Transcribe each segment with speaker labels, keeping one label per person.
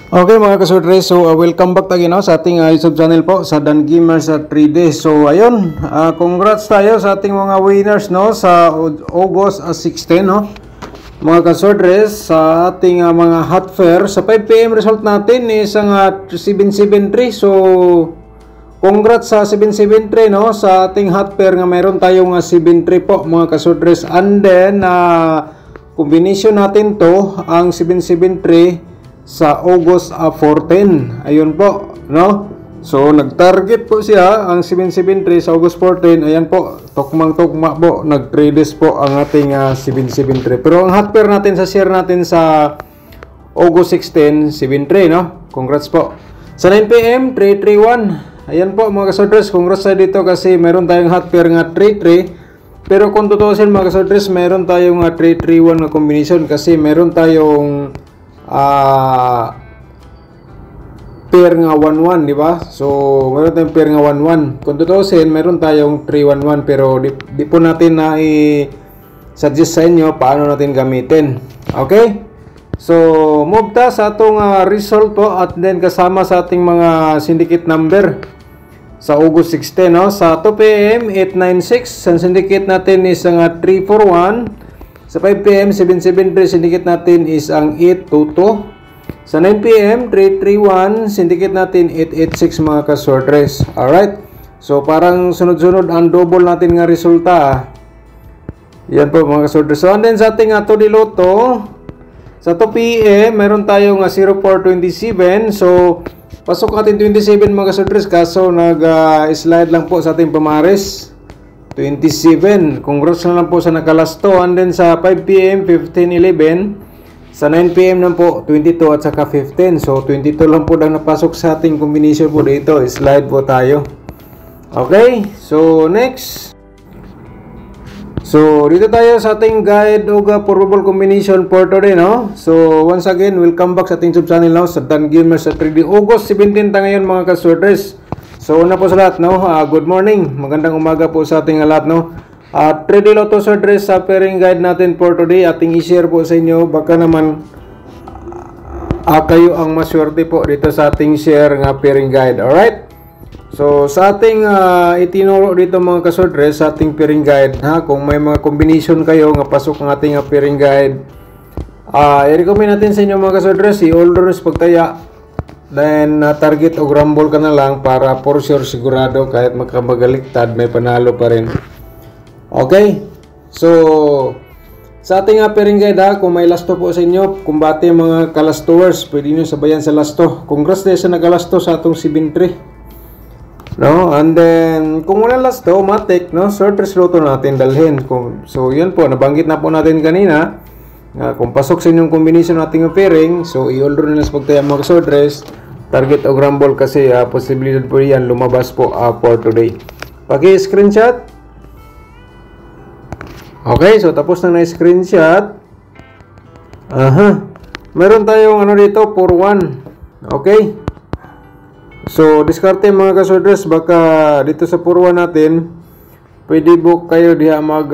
Speaker 1: Okay mga kasordres, so welcome back again sa ating YouTube channel po sa Dan Gamers sa 3D. So ayun, congrats tayo sa ating mga winners no sa August 16 no. Mga kasordres, sa ating mga hot fair sa 5 PM result natin is ang 773. So congrats sa 773 no sa ating hot fair nga meron tayong 73 po mga kasordres. And then combination natin to ang 773 sa August 14. Ayun po, no? So nag-target po siya ang 773 sa August 14. Ayan po, tukmang-tukma po, nag-3 days po ang ating 773. Pero ang hot pair natin sa share natin sa August 16, 73, no? Congrats po. Sa 9 PM, 331. Ayan po mga kasodres, congrats tayo dito kasi meron tayong hot pair nga 33. Pero kung tutusin mga kasodres, meron tayong 331 na combination kasi meron tayong pair nga 11, di ba? So meron tayong pair nga 11. Kung tutusin, meron tayong 311 pero di po natin na i-suggest sa inyo paano natin gamitin. Okay? So move ta sa atong result po at then kasama sa ating mga syndicate number sa August 16, no? Sa 2 PM 896, ang syndicate natin is ang 341. Sa 5 PM 773 syndicate natin is ang 822. Sa 9 PM 331 syndicate natin 886 mga kasordres. Alright. So parang sunod-sunod ang double natin nga resulta. Yan po mga kasordres. So and then sa ating ato di loto sa 2 PM meron tayong 0427. So pasok natin 27 mga kasordres kaso nag-slide lang po sa ating pamares. 27. Congrats na lang po sa nakalasto. And then sa 5 PM 1511. Sa 9 PM na po 22 at saka 15. So 22 lang po lang napasok sa ating combination po dito. Slide po tayo. Okay. So next. So dito tayo sa ating guide o probable combination for today, no? So once again, welcome back sa ating YouTube channel now sa Dan Gamers sa 3D. August 17 ta ngayon mga kasordres. So una po sa lahat, no, good morning, magandang umaga po sa ating lahat, no. 3D Lotto Sordres sa pairing guide natin for today, ating i-share po sa inyo, baka naman kayo ang maswerte po dito sa ating share nga pairing guide. Alright, so sa ating itinuro dito mga kasordres sa ating pairing guide, kung may mga combination kayo nga pasok ng ating pairing guide, i-recommend natin sa inyo mga kasordres, i-all runs pagtaya. Then target o grumble ka na lang para for sure sigurado kahit magkamagaliktad may panalo pa rin. Okay? So sa ating pairing guide kung may lasto po sa inyo, kumbate mga kalastowers, pwede nyo sabayan sa lasto. Congrats din sa nagalasto sa atong 7-3. No? And then kung wala lasto, matik, no? Sorters loto natin dalhin. So yun po, nabanggit na po natin kanina. Kung pasok sa inyong combination nating pairing, so i-all run na sa pagtaya mga kasordres, target o grumble kasi posibilidad po yan lumabas po for today. Paki-screenshot. Okay, so tapos na na-screenshot. Meron tayong ano dito, 4-1. Okay. So diskarte mga kasordres, baka dito sa 4-1 natin, pwede book kayo diha mag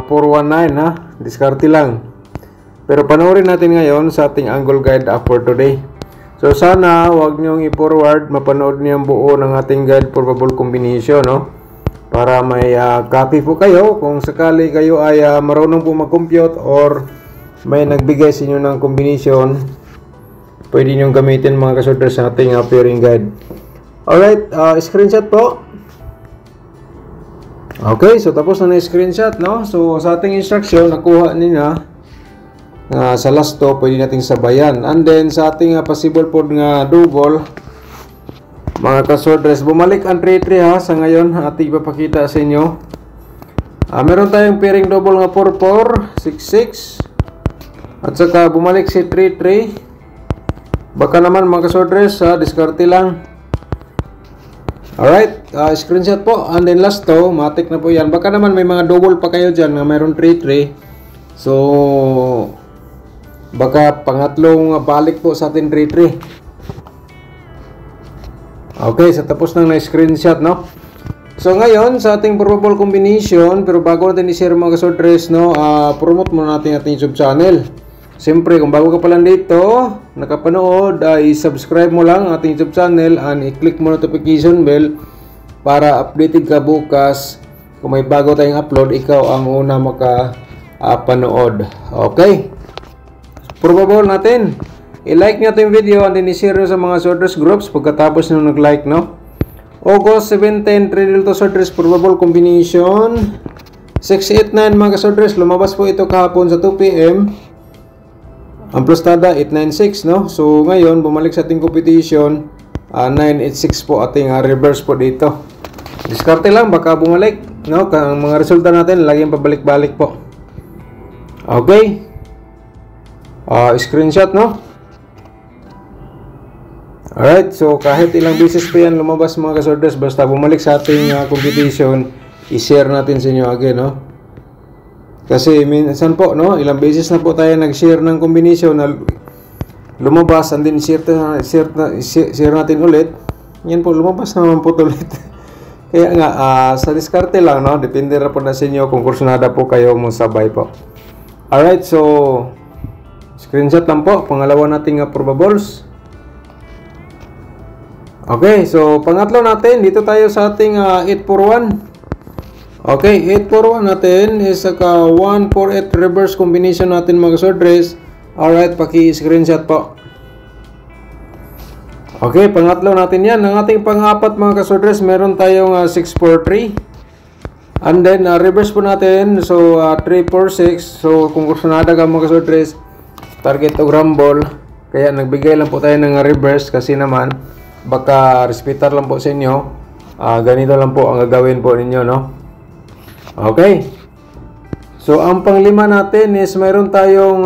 Speaker 1: 4-1-9 diskarte lang. Pero panoorin natin ngayon sa ating angle guide for today. So sana wag niyong i-forward, mapanood niyo ang buo ng ating guide for probable combination, no? Para may copy po kayo kung sakali kayo ay marunong po mag-compute or may nagbigay sa inyo ng combination, pwede niyong gamitin mga kasordres sa ating pairing guide. Alright, screenshot po. Okay, so tapos na na-screenshot, no? So sa ating instruction, nakuha niya sa lasto, pwede nating sabayan. And then sa ating possible po nga double mga kasordres, bumalik ang 3-3 sa ngayon, ating ipapakita sa inyo. Meron tayong pairing double nga 4-4, 6-6 at saka bumalik si 3-3. Baka naman mga kasordres, diskarte lang. Alright, screenshot po. And then lasto, matik na po yan. Baka naman may mga double pa kayo dyan na mayroon 3-3. So baka pangatlong balik po sa atin 3-3. Okay, so tapos na na-screenshot, no? So ngayon, sa ating probable combination, pero bago natin i-share mga kasordres, no, promote muna natin ating YouTube channel. Siyempre, kung bago ka pa lang dito, nakapanood, ay subscribe mo lang ang ating YouTube channel and i-click mo notification bell para updated ka bukas. Kung may bago tayong upload, ikaw ang una makapanood. Okay? Probable natin. I-like nyo itong video and then i-share nyo sa mga sorters groups pagkatapos nyo nag-like, no? August 7-10, Tridel to sorters, probable combination. 689 mga sorters, lumabas po ito kahapon sa 2 PM. Ang plustada 896, no? So ngayon bumalik sa ating competition, 986 po ating reverse po dito. Diskarte lang baka bumalik, no? Ang mga resulta natin laging pabalik-balik po. Okay? Screenshot, no? Alright, so kahit ilang beses pa yan lumabas mga kasorters, basta bumalik sa ating competition, i-share natin sa inyo again, no? Kasi minsan po, no, ilang beses na po tayo nag-share ng combination na lumabas and then share natin ulit. Yan po, lumabas naman po ulit. Kaya nga, sa diskarte lang, no, depende na po na sa inyo kung kursunada po kayo mong sabay po. Alright, so screenshot lang po, pangalawa nating probables. Okay, so pangatlo natin, dito tayo sa ating 841. Okay, 841 natin is a 148 reverse combination natin mga sorters. Alright, paki-screenshot po. Okay, pangatlo natin yan. Ang ating pang-apat mga kasorters, meron tayong 643. And then, reverse po natin. So, 346. So, kung kursunada ka mga kasorters, target o rumble. Kaya, nagbigay lang po tayo ng reverse kasi naman, baka respetar lang po sa inyo. Ganito lang po ang gagawin po ninyo, no? Okay. So, ang panglima natin is mayroon tayong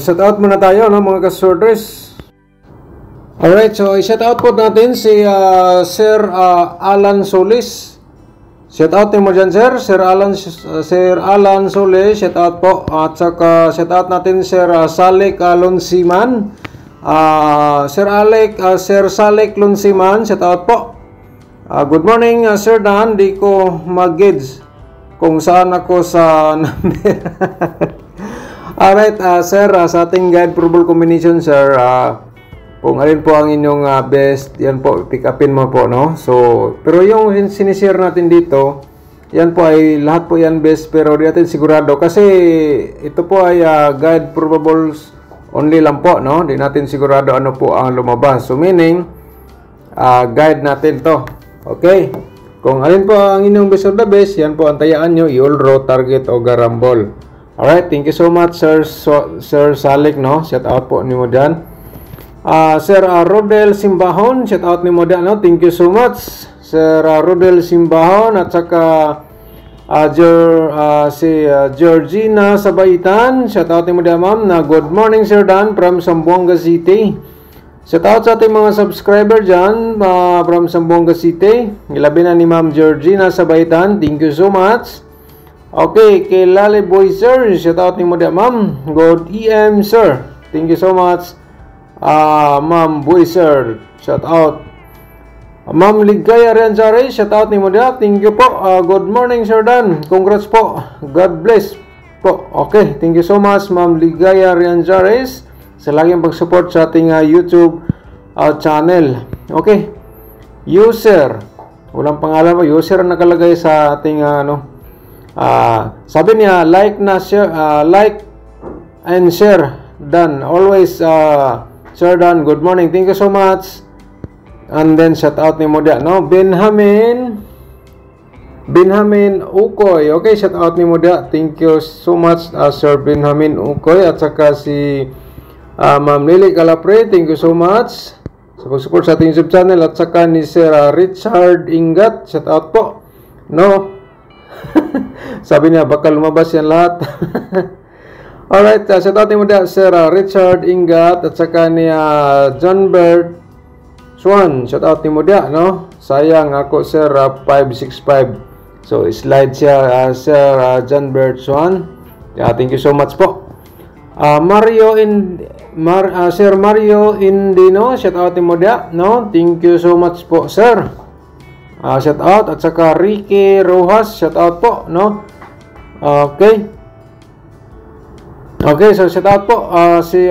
Speaker 1: shout out muna tayo, no, mga kasorters. Alright, so i-shout out po natin si Sir Alan Solis. Shout out mo dyan, sir. Sir Alan Solis, shout out po. At saka shout out natin Sir Salek Lonsiman. Sir Salek Lonsiman, shout out po. Good morning, Sir Dan. Di ko mag-gauge kung saan ako sa number. Alright, sir, sa ating guide probable combination, sir, kung alin po ang inyong best, yan po, pick upin mo po, no? So, pero yung sinishare natin dito, yan po ay, lahat po yan best, pero di natin sigurado, kasi ito po ay guide probables only lang po, no? Di natin sigurado ano po ang lumabas. So, meaning, guide natin to. Okay? Kung alin po ang inyong best of the best, yan po ang tayaan nyo, i-all row, target, o garambol. Alright, thank you so much, Sir Salek, no? Shout out po ni mo dyan. Sir Rodel Simbahon, shout out ni mo dyan, no? Thank you so much, Sir Rodel Simbahon. At saka si Georgina Sabaitan, shout out ni mo dyan, ma'am, na good morning, Sir Dan, from Zamboanga City. Shout out sa ating mga subscriber dyan, from Zamboanga City. Ilabi na ni Ma'am Georgina Sabaitan, thank you so much. Okay, kay Lale Boy, sir, shout out ni mo dyan, ma'am. Good EM, sir, thank you so much. Ma'am Boy, sir, shout out. Ma'am Ligaya Rianzare, shout out ni mo dyan, thank you po. Good morning, Sir Dan, congrats po, God bless po. Okay, thank you so much, Ma'am Ligaya Rianzare, sa laging pag-support sa ating YouTube channel. Okay, user, walang pangalan po, user ang nakalagay sa ating sabi niya, like and share, done. Always, Sir Dan, good morning, thank you so much. And then, shout out ni mo dyan, no? Benjamin Ukoy. Okay, shout out ni mo dyan. Thank you so much, Sir Benjamin Ukoy. At saka si Ma'am Lily Calapre, thank you so much sa pag-support sa ating YouTube channel. At saka ni Sir Richard Ingat, shout out po, no? Sabi niya, baka lumabas yan lahat. Alright, shout out ni mo dyan, Sir Richard Ingat. At saka ni John Bird Swan, shout out ni mo dyan, no? Sayang ako, Sir 565. So, slide siya, Sir John Bird Swan. Thank you so much po. Sir Mario Indino, shout out ni mo dyan, no? Thank you so much po, sir. Shout out. At saka Ricky Rojas, shout out po, no? Okay. Okay, so shout out po si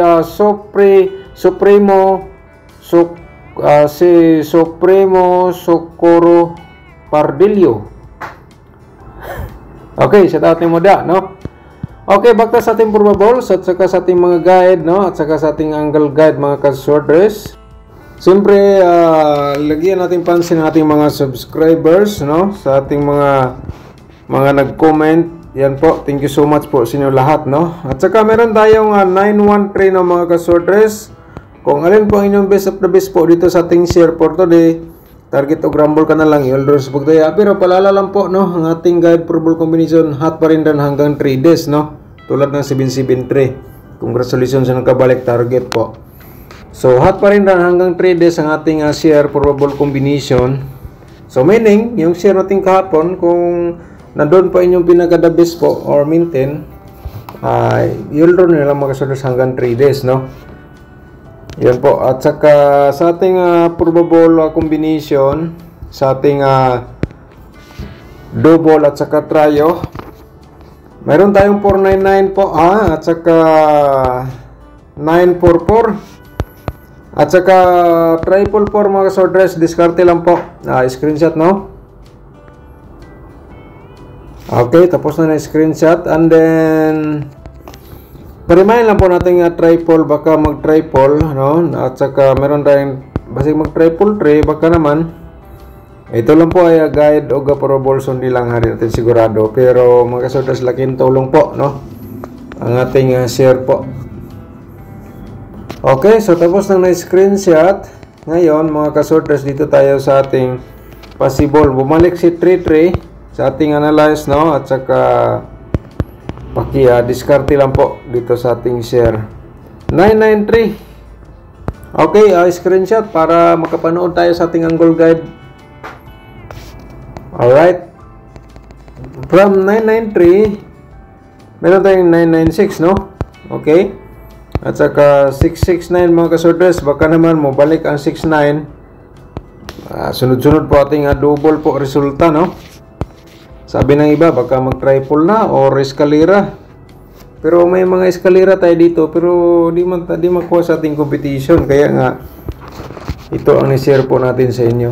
Speaker 1: si Supremo Socorro Pardillo. Okay, shout out ni mo da, no? Okay, bakta sa ating probables at saka sa ating mga guide, no? At saka sa ating angle guide, mga ka-sworders. Siyempre, lagyan natin pansin ng ating mga subscribers, no? Sa ating mga nag-comment. Yan po, thank you so much po sa inyo lahat, no? At saka meron tayong 913 ng mga ka-sworders. Kung alin po ang inyong best of the best po dito sa ating share for today, target o rumble ka na lang, i-order sa pagdaya. Pero palala lang po, no? Ang ating guide probable combination, hot pa rin dan hanggang 3 days, no? Tulad ng 773. Congratulations sa nagkabalik target po. So, hot pa rin dan hanggang 3 days ang ating share probable combination. So, meaning, yung share natin kahapon, kung nandun pa inyong pinaka-the best po, or maintain, i-order nyo lang mga kasoders hanggang 3 days, no? Yan po. At saka sa ating probable combination, sa ating double at saka trio, mayroon tayong 499 po, at saka 944. At saka triple 4 mga kasorders, diskarte lang po. Screenshot, no? Okay, tapos na screenshot. And then parimahin lang po natin triple, baka mag-triple, no? At saka meron tayong basig mag-triple 3, baka naman. Ito lang po ay guide o probable, hindi lang hari natin sigurado. Pero mga kasorders, laking tulong po, no? Ang ating share po. Okay, so tapos nang na-screenshot. Ngayon, mga kasorders, dito tayo sa ating possible. Bumalik si 33 sa ating analyze, no? At saka diskarte lang po dito sa ating share. 993. Okay, screenshot para makapanood tayo sa ating angle guide. Alright. From 993, meron tayong 996, no? Okay. At saka 669 mga kasorders, baka naman mo balik ang 69. Sunod-sunod po ating double po resulta, no? Sabi ng iba, baka mag-triple na or eskalera. Pero may mga eskalera tayo dito, pero di makuha sa ating competition. Kaya nga, ito ang ni-share po natin sa inyo.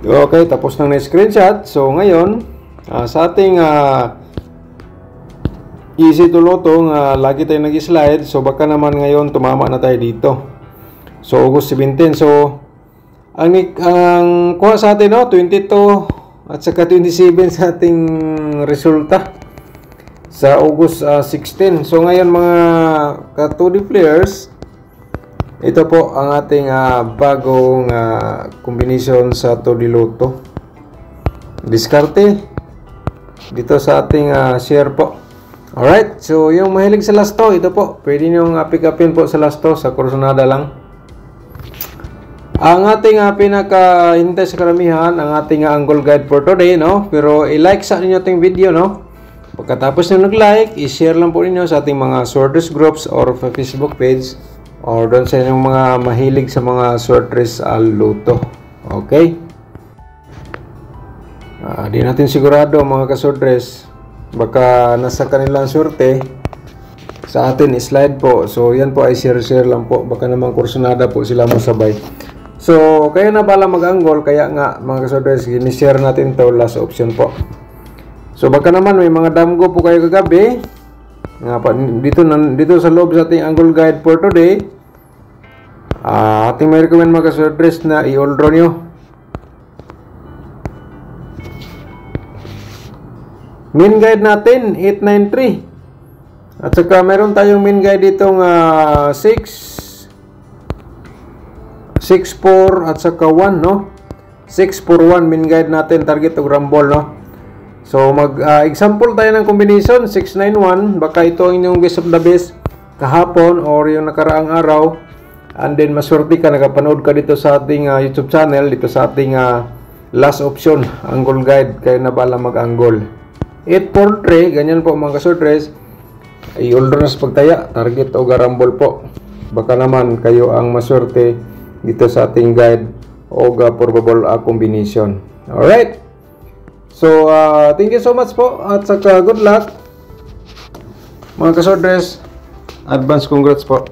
Speaker 1: Okay, tapos na screenshot. So, ngayon, sa ating easy to loto, lagi tayo nag-slide. So, baka naman ngayon, tumama na tayo dito. So, August 17. So, ang kuha sa atin, no, 22 at saka 27 sa ating resulta sa August 16. So, ngayon mga ka-2D players, ito po ang ating bagong combination sa 2D Lotto. Diskarte dito sa ating share po. Alright, so yung mahilig sa lasto, ito po, pwede nyo pick upin po sa lasto, sa Corsonada lang. Ang ating pinaka-hintay sa karamihan, ang ating angle guide for today, no? Pero i-like sa inyo ating video, no? Pagkatapos nyo nag-like, i-share lang po ninyo sa ating mga sworders groups or Facebook page, or doon sa inyong mga mahilig sa mga sworders Lotto. Okay? Di natin sigurado mga ka-sworders, baka nasa kanilang swerte. Sa atin slide po. So yan po ay share lang po. Baka naman Corsonada po sila masabay. So kaya na pala mag-angle, kaya nga mga ka-sworders, gini-share natin to last option po. So baka naman may mga damgo po kayo kagabi. Dito sa loob sa ating angle guide for today, ating may recommend mga ka-sworders na i-order nyo. Main guide natin 893. At saka meron tayong main guide ditong 6, 4 at saka 1, no? 641 main guide natin, target o rumble, no? So example tayo ng combination 691, baka ito ang inyong best of the best kahapon or yung nakaraang araw, and then maswerte ka, nakapanood ka dito sa ating YouTube channel, dito sa ating last option angle guide, kayo na bala mag-angle. 843, ganyan po mga kasorders, i-order na sa pagtaya, target o garambol po. Baka naman kayo ang maswerte dito sa ating guide o probable combination. Alright, so thank you so much po, at saka good luck. Mga kasordres, advance congrats po.